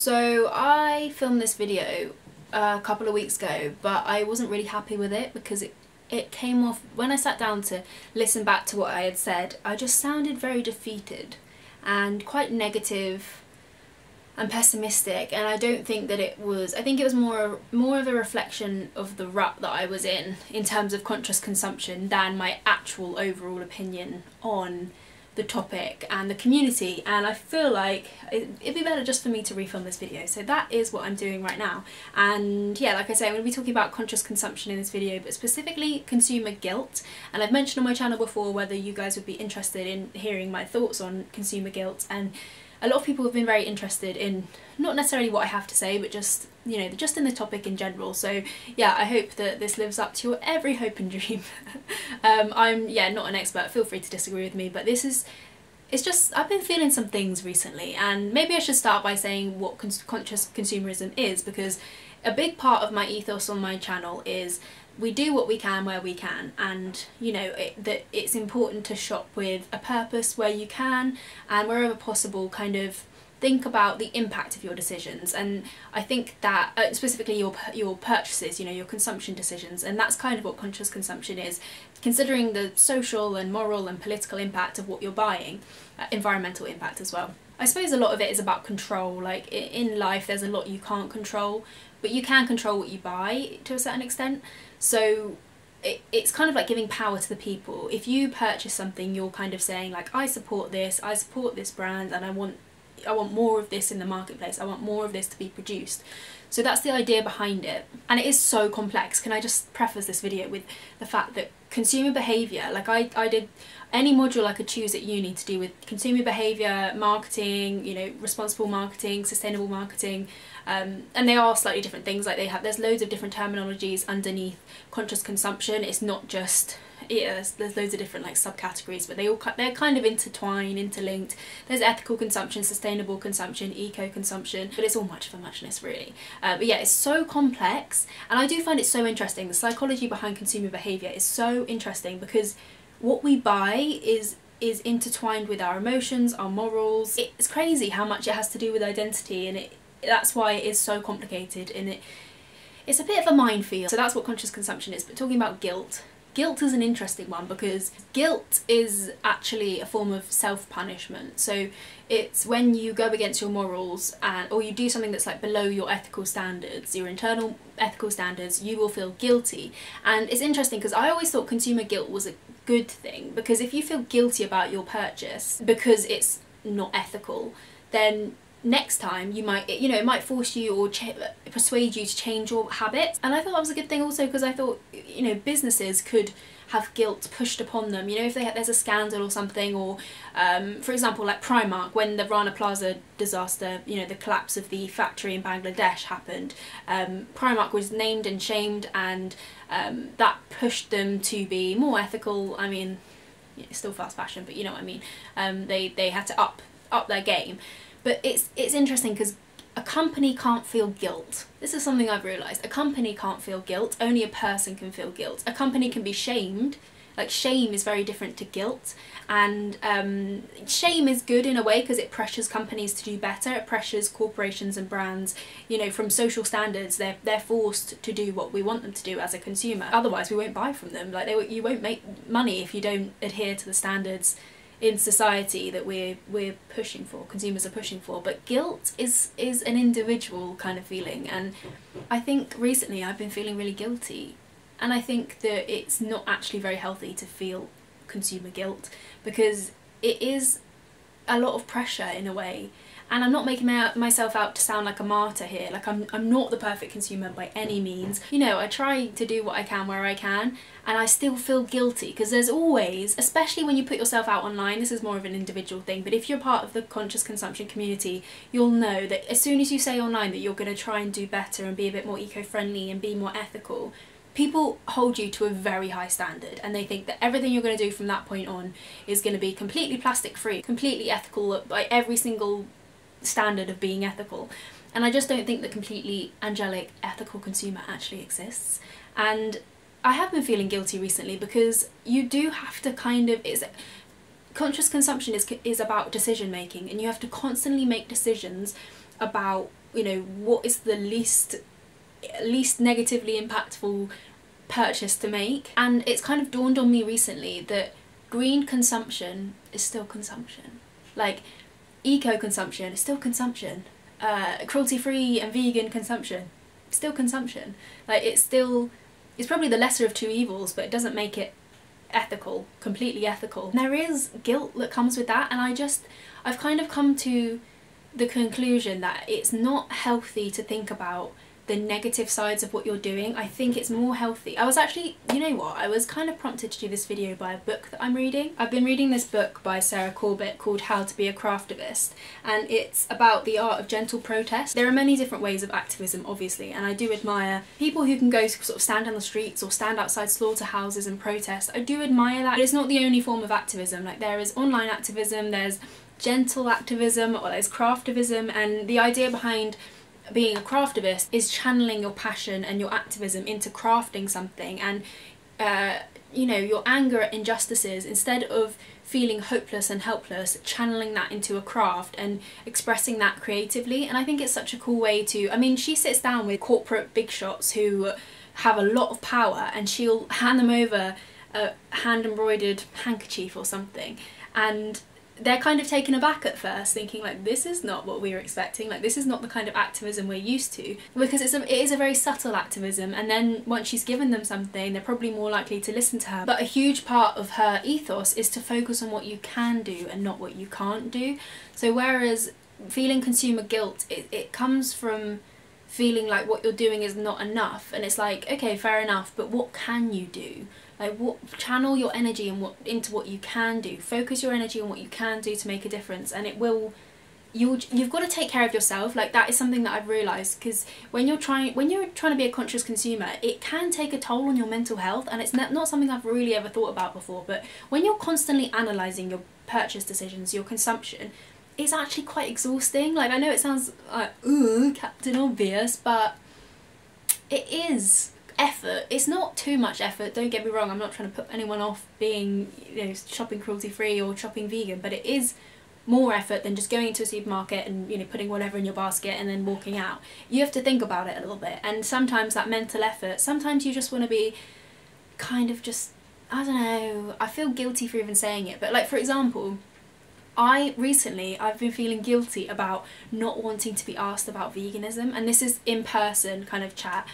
So I filmed this video a couple of weeks ago, but I wasn't really happy with it because it came off, when I sat down to listen back to what I had said, I just sounded very defeated and quite negative and pessimistic, and I don't think that it was, I think it was more of a reflection of the rut that I was in terms of conscious consumption than my actual overall opinion on the topic and the community. And I feel like it'd be better just for me to refilm this video, so that is what I'm doing right now. And yeah, like I say, I'm going to be talking about conscious consumption in this video, but specifically consumer guilt. And I've mentioned on my channel before whether you guys would be interested in hearing my thoughts on consumer guilt, and a lot of people have been very interested in not necessarily what I have to say, but just, you know, just in the topic in general. So yeah, I hope that this lives up to your every hope and dream. I'm not an expert, feel free to disagree with me, but it's just, I've been feeling some things recently, and maybe I should start by saying what conscious consumerism is, because a big part of my ethos on my channel is we do what we can where we can, and you know, that it's important to shop with a purpose where you can, and wherever possible kind of think about the impact of your decisions. And I think that specifically your purchases, you know, your consumption decisions, and that's kind of what conscious consumption is, considering the social and moral and political impact of what you're buying, environmental impact as well. I suppose a lot of it is about control. Like in life there's a lot you can't control, but you can control what you buy to a certain extent. So it's kind of like giving power to the people. If you purchase something, you're kind of saying like, I support this brand, and I want more of this in the marketplace, I want more of this to be produced. So that's the idea behind it, and it is so complex. Can I just preface this video with the fact that consumer behaviour, like I did any module I could choose at uni to do with consumer behaviour, marketing, you know, responsible marketing, sustainable marketing, and they are slightly different things. Like there's loads of different terminologies underneath conscious consumption. It's not just, yeah, there's loads of different like subcategories, but they're kind of intertwined, interlinked. There's ethical consumption, sustainable consumption, eco-consumption, but it's all much for muchness really. But yeah, it's so complex, and I do find it so interesting. The psychology behind consumer behaviour is so interesting, because what we buy is intertwined with our emotions, our morals. It's crazy how much it has to do with identity, and that's why it is so complicated, and it's a bit of a minefield. So that's what conscious consumption is. But talking about guilt, guilt is an interesting one, because guilt is actually a form of self-punishment. So it's when you go against your morals, or you do something that's like below your ethical standards, your internal ethical standards, you will feel guilty. And it's interesting because I always thought consumer guilt was a good thing, because if you feel guilty about your purchase because it's not ethical, then next time you might, you know, it might force you or persuade you to change your habits. And I thought that was a good thing also, because I thought, you know, businesses could have guilt pushed upon them, you know, if there's a scandal or something, or for example like Primark, when the Rana Plaza disaster, you know, the collapse of the factory in Bangladesh happened, Primark was named and shamed, and that pushed them to be more ethical. I mean, it's still fast fashion, but you know what I mean. They had to up their game. But it's interesting because a company can't feel guilt. This is something I've realised. A company can't feel guilt, only a person can feel guilt. A company can be shamed. Like, shame is very different to guilt, and shame is good in a way because it pressures companies to do better. It pressures corporations and brands, you know, from social standards. They're forced to do what we want them to do as a consumer. Otherwise we won't buy from them. Like, you won't make money if you don't adhere to the standards in society that we're pushing for, consumers are pushing for. But guilt is an individual kind of feeling, and I think recently I've been feeling really guilty, and I think that it's not actually very healthy to feel consumer guilt, because it is a lot of pressure in a way. And I'm not making myself out to sound like a martyr here. Like, I'm not the perfect consumer by any means. You know, I try to do what I can where I can, and I still feel guilty, because there's always, especially when you put yourself out online, this is more of an individual thing, but if you're part of the conscious consumption community, you'll know that as soon as you say online that you're going to try and do better and be a bit more eco-friendly and be more ethical, people hold you to a very high standard, and they think that everything you're going to do from that point on is going to be completely plastic free, completely ethical by every single standard of being ethical. And I just don't think the completely angelic ethical consumer actually exists. And I have been feeling guilty recently, because you do have to kind of, conscious consumption is about decision making, and you have to constantly make decisions about you know, what is the least negatively impactful purchase to make. And it's kind of dawned on me recently that green consumption is still consumption. Like, eco consumption is still consumption. Cruelty-free and vegan consumption, still consumption. Like, it's probably the lesser of two evils, but it doesn't make it ethical, completely ethical. And there is guilt that comes with that, and I've kind of come to the conclusion that it's not healthy to think about the negative sides of what you're doing. I think it's more healthy. I was actually, you know what, I was kind of prompted to do this video by a book that I'm reading. I've been reading this book by Sarah Corbett called How to Be a Craftivist, and it's about the art of gentle protest. There are many different ways of activism, obviously, and I do admire people who can go sort of stand on the streets or stand outside slaughterhouses and protest. I do admire that, but it's not the only form of activism. Like, there is online activism, there's gentle activism, or there's craftivism, and the idea behind being a craftivist is channeling your passion and your activism into crafting something, and you know, your anger at injustices, instead of feeling hopeless and helpless, channeling that into a craft and expressing that creatively. And I think it's such a cool way to, I mean, she sits down with corporate big shots who have a lot of power, and she'll hand them over a hand embroidered handkerchief or something, and they're kind of taken aback at first, thinking like, this is not what we were expecting, like this is not the kind of activism we're used to, because it is a very subtle activism. And then once she's given them something, they're probably more likely to listen to her. But a huge part of her ethos is to focus on what you can do and not what you can't do. So whereas feeling consumer guilt, it comes from feeling like what you're doing is not enough, and it's like, okay, fair enough, but what can you do? Like, channel your energy into what you can do. Focus your energy on what you can do to make a difference, and it will. You've got to take care of yourself. Like, that is something that I've realised, because when you're trying to be a conscious consumer, it can take a toll on your mental health, and it's not something I've really ever thought about before. But when you're constantly analysing your purchase decisions, your consumption, it's actually quite exhausting. Like, I know it sounds like, ooh, Captain Obvious, but it is effort. It's not too much effort, don't get me wrong, I'm not trying to put anyone off being, you know, shopping cruelty free or shopping vegan, but it is more effort than just going into a supermarket and, you know, putting whatever in your basket and then walking out. You have to think about it a little bit, and sometimes that mental effort, sometimes you just want to be kind of just, I don't know, I feel guilty for even saying it, but like, for example, I've been feeling guilty about not wanting to be asked about veganism, and this is in person kind of chat.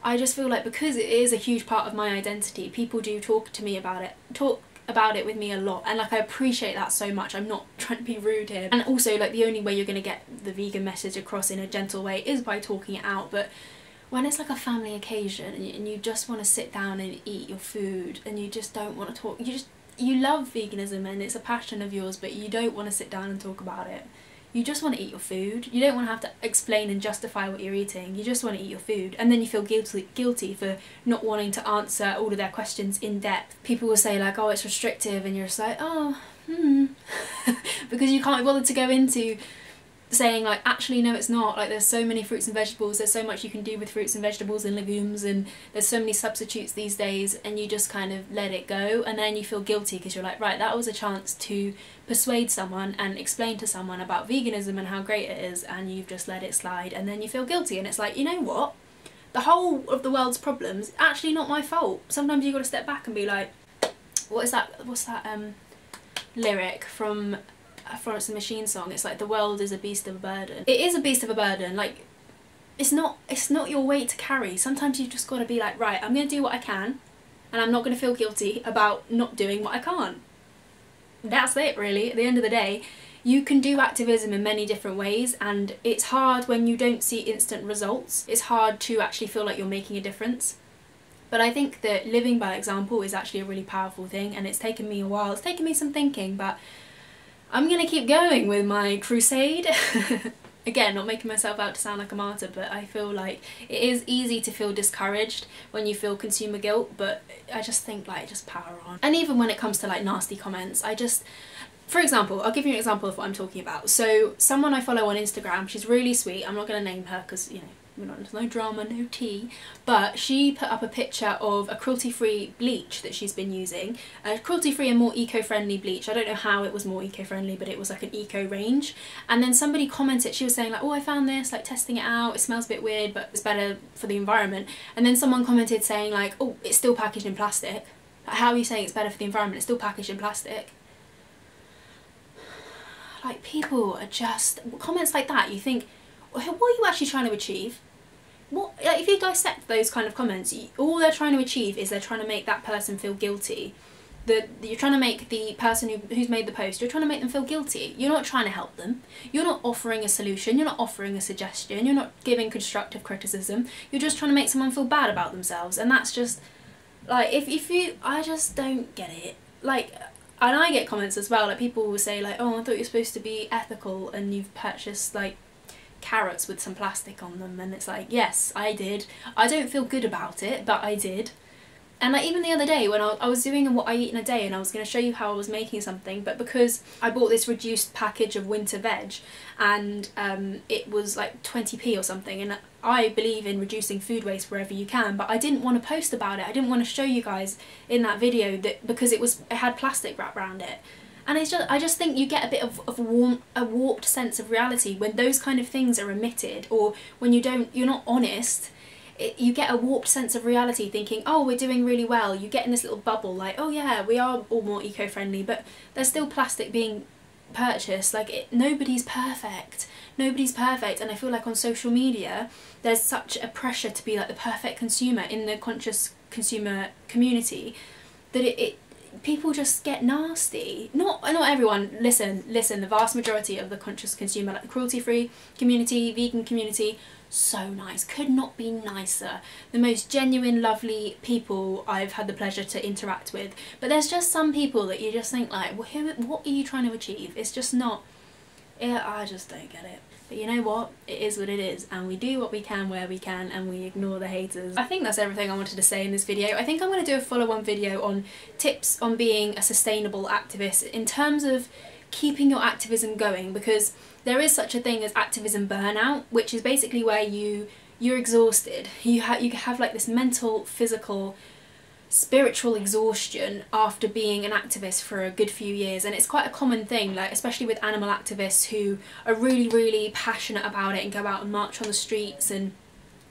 I just feel like, because it is a huge part of my identity, people do talk about it with me a lot, and like, I appreciate that so much. I'm not trying to be rude here, and also like, the only way you're going to get the vegan message across in a gentle way is by talking it out. But when it's like a family occasion and you just want to sit down and eat your food, and you just don't want to talk, you love veganism and it's a passion of yours, but you don't want to sit down and talk about it. You just want to eat your food. You don't want to have to explain and justify what you're eating. You just want to eat your food, and then you feel guilty for not wanting to answer all of their questions in depth. People will say like, oh, it's restrictive, and you're just like, oh, because you can't be bothered to go into saying like, actually no, it's not. Like, there's so many fruits and vegetables, there's so much you can do with fruits and vegetables and legumes, and there's so many substitutes these days, and you just kind of let it go, and then you feel guilty because you're like, right, that was a chance to persuade someone and explain to someone about veganism and how great it is, and you've just let it slide, and then you feel guilty. And it's like, you know what, the whole of the world's problems actually not my fault. Sometimes you've got to step back and be like, what's that lyric from a Florence and the Machine song? It's like, the world is a beast of a burden. It is a beast of a burden. Like, it's not your weight to carry. Sometimes you've just got to be like, right, I'm going to do what I can, and I'm not going to feel guilty about not doing what I can't. That's it, really. At the end of the day, you can do activism in many different ways, and it's hard when you don't see instant results. It's hard to actually feel like you're making a difference. But I think that living by example is actually a really powerful thing, and it's taken me a while. It's taken me some thinking, but I'm gonna keep going with my crusade. Again, not making myself out to sound like a martyr, but I feel like it is easy to feel discouraged when you feel consumer guilt, but I just think, like, just power on. And even when it comes to like nasty comments, for example, I'll give you an example of what I'm talking about. So someone I follow on Instagram, she's really sweet, I'm not going to name her because, you know, there's no drama, no tea, but she put up a picture of a cruelty-free bleach that she's been using. Cruelty-free and more eco-friendly bleach. I don't know how it was more eco-friendly, but it was like an eco range. And then somebody commented, she was saying like, oh, I found this, like testing it out, it smells a bit weird, but it's better for the environment. And then someone commented saying like, oh, it's still packaged in plastic. Like, how are you saying it's better for the environment? It's still packaged in plastic. Like, people are just, comments like that, you think, what are you actually trying to achieve? What, like, if you dissect those kind of comments, all they're trying to achieve is they're trying to make that person feel guilty. You're trying to make the person who's made the post, you're trying to make them feel guilty. You're not trying to help them. You're not offering a solution. You're not offering a suggestion. You're not giving constructive criticism. You're just trying to make someone feel bad about themselves. And that's just, like, I just don't get it. Like, and I get comments as well, like people will say like, oh, I thought you're supposed to be ethical and you've purchased like carrots with some plastic on them, and it's like, yes, I did. I don't feel good about it, but I did. And like even the other day when I was doing what I eat in a day, and I was going to show you how I was making something, but because I bought this reduced package of winter veg and it was like 20p or something, and I believe in reducing food waste wherever you can, but I didn't want to post about it. I didn't want to show you guys in that video that because it had plastic wrapped around it. And it's just, I just think you get a bit of a warped sense of reality when those kind of things are omitted, or when you're not honest. You get a warped sense of reality thinking, oh, we're doing really well. You get in this little bubble like, oh yeah, we are all more eco-friendly, but there's still plastic being purchased. Like, nobody's perfect. Nobody's perfect. And I feel like on social media there's such a pressure to be like the perfect consumer in the conscious consumer community that people just get nasty. Not everyone, listen, the vast majority of the conscious consumer, like the cruelty-free community, vegan community, so nice, could not be nicer. The most genuine, lovely people I've had the pleasure to interact with. But there's just some people that you just think like, well, what are you trying to achieve? It's just not, I just don't get it. But you know what? It is what it is, and we do what we can where we can, and we ignore the haters. I think that's everything I wanted to say in this video. I think I'm going to do a follow-on video on tips on being a sustainable activist in terms of keeping your activism going, because there is such a thing as activism burnout, which is basically where you're exhausted. You have like this mental, physical, spiritual exhaustion after being an activist for a good few years, and it's quite a common thing, like especially with animal activists who are really, really passionate about it and go out and march on the streets and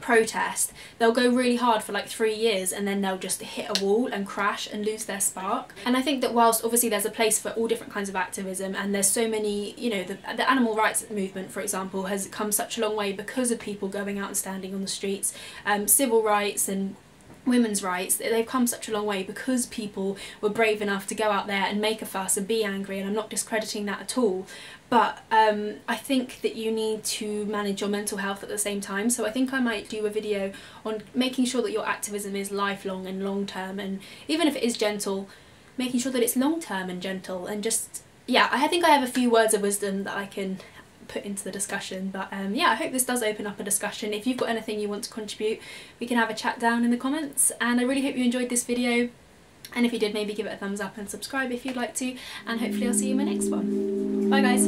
protest. They'll go really hard for like 3 years and then they'll just hit a wall and crash and lose their spark. And I think that whilst obviously there's a place for all different kinds of activism, and there's so many, you know, the animal rights movement, for example, has come such a long way because of people going out and standing on the streets, civil rights and women's rights, they've come such a long way because people were brave enough to go out there and make a fuss and be angry, and I'm not discrediting that at all. But I think that you need to manage your mental health at the same time, so I think I might do a video on making sure that your activism is lifelong and long term, and even if it is gentle, making sure that it's long term and gentle, and just, yeah, I think I have a few words of wisdom that I can put into the discussion. But yeah, I hope this does open up a discussion. If you've got anything you want to contribute, we can have a chat down in the comments, and I really hope you enjoyed this video, and if you did, maybe give it a thumbs up and subscribe if you'd like to, and hopefully I'll see you in my next one. Bye guys.